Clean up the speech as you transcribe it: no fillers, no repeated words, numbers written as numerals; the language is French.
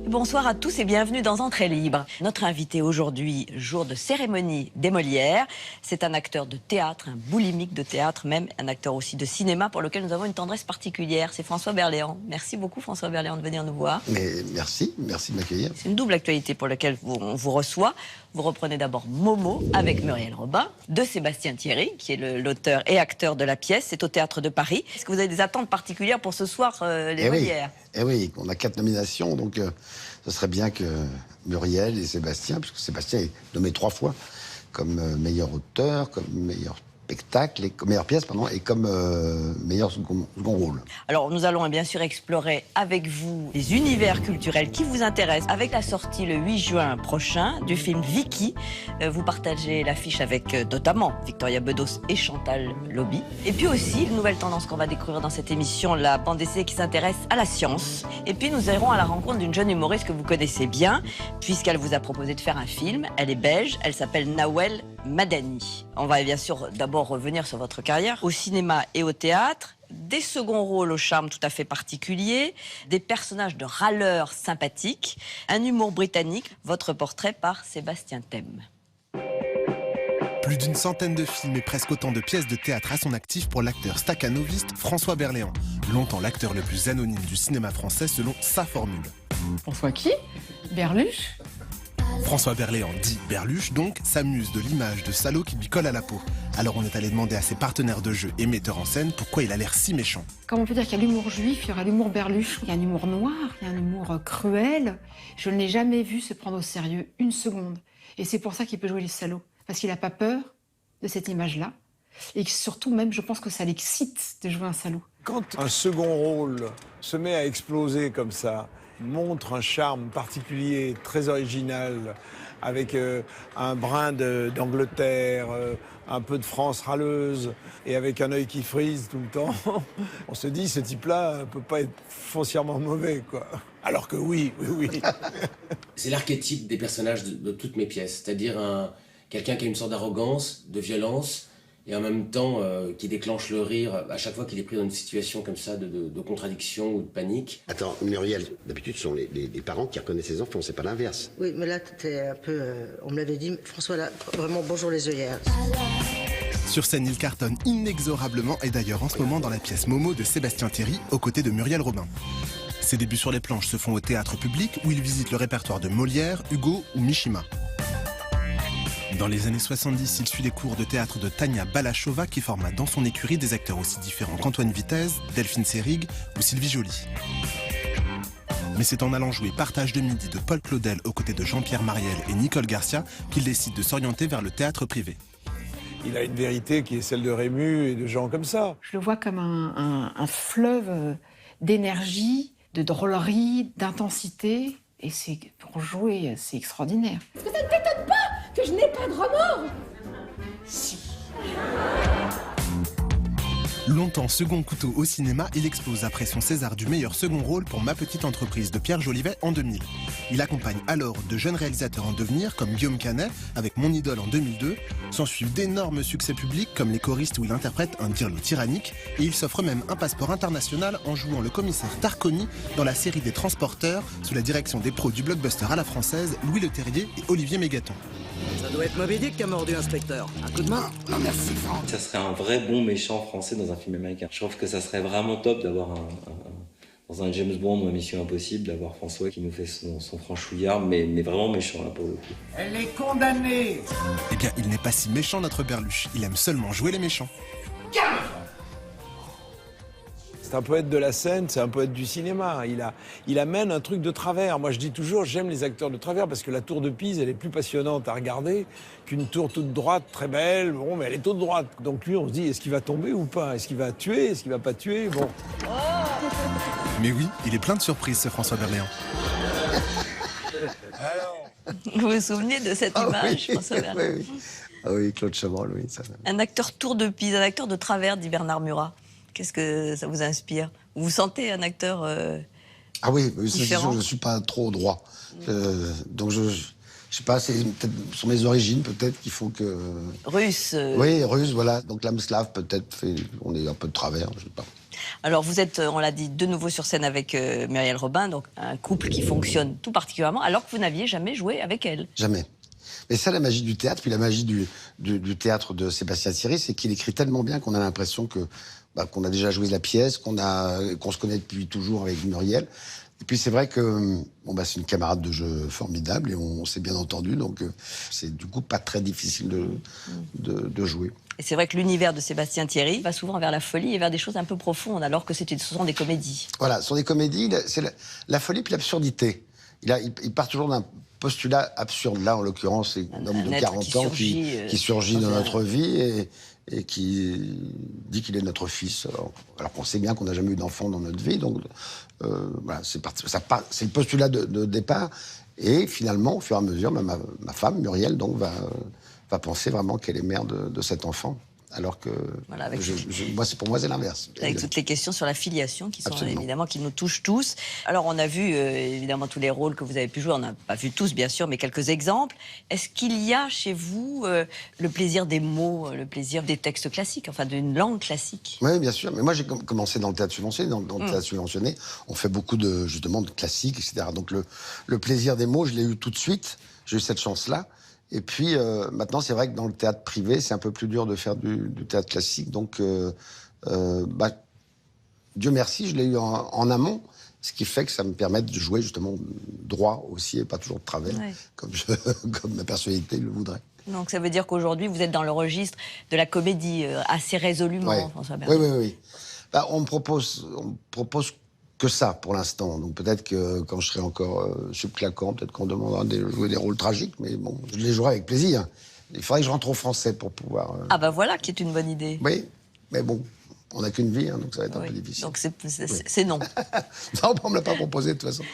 Bonsoir à tous et bienvenue dans Entrée libre. Notre invité aujourd'hui, jour de cérémonie des Molières, c'est un acteur de théâtre, un boulimique de théâtre même, un acteur aussi de cinéma pour lequel nous avons une tendresse particulière. C'est François Berléand. Merci beaucoup François Berléand de venir nous voir. Mais merci de m'accueillir. C'est une double actualité pour laquelle on vous reçoit. Vous reprenez d'abord Momo avec Muriel Robin, de Sébastien Thierry, qui est l'auteur et acteur de la pièce. C'est au Théâtre de Paris. Est-ce que vous avez des attentes particulières pour ce soir, les Molières? Oui, on a 4 nominations, donc ce serait bien que Muriel et Sébastien, puisque Sébastien est nommé 3 fois, comme meilleur auteur, comme meilleur spectacle, et comme meilleure pièce, pardon, et comme meilleur second rôle. Alors, nous allons bien sûr explorer avec vous les univers culturels qui vous intéressent avec la sortie le 8 juin prochain du film Vicky. Vous partagez l'affiche avec notamment Victoria Bedos et Chantal Lobby. Et puis aussi, une nouvelle tendance qu'on va découvrir dans cette émission, la bande dessinée qui s'intéresse à la science. Et puis, nous irons à la rencontre d'une jeune humoriste que vous connaissez bien, puisqu'elle vous a proposé de faire un film. Elle est belge, elle s'appelle Nawel Madani. On va bien sûr d'abord revenir sur votre carrière au cinéma et au théâtre. Des seconds rôles au charme tout à fait particulier, des personnages de râleurs sympathiques, un humour britannique, votre portrait par Sébastien Thème. Plus d'une centaine de films et presque autant de pièces de théâtre à son actif pour l'acteur staccanoviste François Berléand, longtemps l'acteur le plus anonyme du cinéma français selon sa formule. François qui? Berluche? François Berléand, dit Berluche donc, s'amuse de l'image de salaud qui lui colle à la peau. Alors on est allé demander à ses partenaires de jeu et metteurs en scène pourquoi il a l'air si méchant. Comme on peut dire qu'il y a l'humour juif, il y aura l'humour Berluche. Il y a un humour noir, il y a un humour cruel. Je ne l'ai jamais vu se prendre au sérieux une seconde. Et c'est pour ça qu'il peut jouer les salauds. Parce qu'il n'a pas peur de cette image-là. Et surtout même, je pense que ça l'excite de jouer un salaud. Quand un second rôle se met à exploser comme ça, montre un charme particulier, très original, avec un brin d'Angleterre, un peu de France râleuse, et avec un œil qui frise tout le temps, on se dit, ce type-là peut pas être foncièrement mauvais, quoi. Alors que oui. C'est l'archétype des personnages de toutes mes pièces, c'est-à-dire quelqu'un qui a une sorte d'arrogance, de violence, et en même temps qui déclenche le rire à chaque fois qu'il est pris dans une situation comme ça de contradiction ou de panique. Attends, Muriel, d'habitude ce sont les parents qui reconnaissent les enfants, c'est pas l'inverse. Oui, mais là, t'étais un peu... on me l'avait dit, François, là, vraiment, bonjour les œillères. Sur scène, il cartonne inexorablement et d'ailleurs en ce moment dans la pièce Momo de Sébastien Thierry aux côtés de Muriel Robin. Ses débuts sur les planches se font au théâtre public où il visite le répertoire de Molière, Hugo ou Mishima. Dans les années 70, il suit les cours de théâtre de Tania Balachova qui forma dans son écurie des acteurs aussi différents qu'Antoine Vitez, Delphine Seyrig ou Sylvie Joly. Mais c'est en allant jouer Partage de midi de Paul Claudel aux côtés de Jean-Pierre Mariel et Nicole Garcia qu'il décide de s'orienter vers le théâtre privé. Il a une vérité qui est celle de Rému et de gens comme ça. Je le vois comme un fleuve d'énergie, de drôlerie, d'intensité. Et c'est pour jouer, c'est extraordinaire. Est-ce que ça ne t'étonne pas que je n'ai pas de remords? Si. Longtemps second couteau au cinéma, il explose après son César du meilleur second rôle pour Ma petite entreprise de Pierre Jolivet en 2000. Il accompagne alors de jeunes réalisateurs en devenir comme Guillaume Canet avec Mon idole en 2002. S'ensuivent d'énormes succès publics comme Les choristes où il interprète un Dirlo tyrannique et il s'offre même un passeport international en jouant le commissaire Tarconi dans la série des Transporteurs sous la direction des pros du blockbuster à la française Louis Leterrier et Olivier Mégaton. Ça doit être Moby Dick qui a mordu, inspecteur. Un coup de main? Non, merci Franck. Ça serait un vrai bon méchant français dans un film américain. Je trouve que ça serait vraiment top d'avoir dans un James Bond ou un Mission Impossible, d'avoir François qui nous fait son franchouillard, mais vraiment méchant là pour le coup. Elle est condamnée! Eh bien, il n'est pas si méchant notre Berluche, il aime seulement jouer les méchants. C'est un poète de la scène, c'est un poète du cinéma. Il amène un truc de travers. Moi, je dis toujours, j'aime les acteurs de travers parce que la tour de Pise, elle est plus passionnante à regarder qu'une tour toute droite, très belle. Bon, mais elle est toute droite. Donc lui, on se dit, est-ce qu'il va tomber ou pas? Est-ce qu'il va tuer? Est-ce qu'il va pas tuer? Bon. Mais oui, il est plein de surprises, ce François Berléand. Vous vous souvenez de cette image, François Berléand? Oui. Ah oui, Claude Chabrol, oui. Ça... Un acteur tour de Pise, un acteur de travers, dit Bernard Murat. Qu'est-ce que ça vous inspire? Vous vous sentez un acteur Ah oui, c'est différent? sûr, je ne suis pas trop droit. Donc Je sais pas, c'est peut-être sur mes origines peut-être qui font que... Russe. Oui, russe, voilà. Donc l'âme slave peut-être fait... On est un peu de travers, je sais pas. Alors vous êtes, on l'a dit, de nouveau sur scène avec Muriel Robin, donc un couple qui fonctionne tout particulièrement, alors que vous n'aviez jamais joué avec elle. Jamais. Mais ça, la magie du théâtre, puis la magie du théâtre de Sébastien Thierry, c'est qu'il écrit tellement bien qu'on a l'impression que qu'on a déjà joué la pièce, qu'on se connaît depuis toujours avec Muriel. Et puis c'est vrai que c'est une camarade de jeu formidable et on s'est bien entendu, donc c'est du coup pas très difficile de jouer. Et c'est vrai que l'univers de Sébastien Thierry va souvent vers la folie et vers des choses un peu profondes, alors que ce sont des comédies. Voilà, ce sont des comédies, c'est la folie puis l'absurdité. Il part toujours d'un postulat absurde. Là, en l'occurrence, c'est un homme de 40 ans qui surgit dans notre vie et qui dit qu'il est notre fils. Alors qu'on sait bien qu'on n'a jamais eu d'enfant dans notre vie. Donc, voilà, c'est le postulat de départ. Et finalement, au fur et à mesure, ma femme, Muriel, donc, va penser vraiment qu'elle est mère de cet enfant. Alors que voilà, pour moi, c'est l'inverse. Avec toutes les questions sur la filiation qui sont Absolument. évidemment qui nous touchent tous. Alors on a vu évidemment tous les rôles que vous avez pu jouer, on n'a pas vu tous bien sûr, mais quelques exemples. Est-ce qu'il y a chez vous le plaisir des mots, le plaisir des textes classiques, enfin d'une langue classique? Oui, bien sûr. Mais moi, j'ai commencé dans le théâtre subventionné. Dans le théâtre subventionné, on fait beaucoup de classiques, etc. Donc le plaisir des mots, je l'ai eu tout de suite. J'ai eu cette chance-là. Et puis, maintenant, c'est vrai que dans le théâtre privé, c'est un peu plus dur de faire du théâtre classique. Donc, Dieu merci, je l'ai eu en amont, ce qui fait que ça me permet de jouer justement droit aussi et pas toujours de travers, comme ma personnalité le voudrait. Donc, ça veut dire qu'aujourd'hui, vous êtes dans le registre de la comédie assez résolument, François Berléand. Oui. On me propose que ça pour l'instant. Donc peut-être que quand je serai encore subclaquant, peut-être qu'on demandera de jouer des rôles tragiques, mais bon, je les jouerai avec plaisir. Il faudrait que je rentre au français pour pouvoir... Ah bah voilà qui est une bonne idée. Oui, mais bon, on n'a qu'une vie, donc ça va être un peu difficile. Donc c'est non. Non, on ne me l'a pas proposé de toute façon.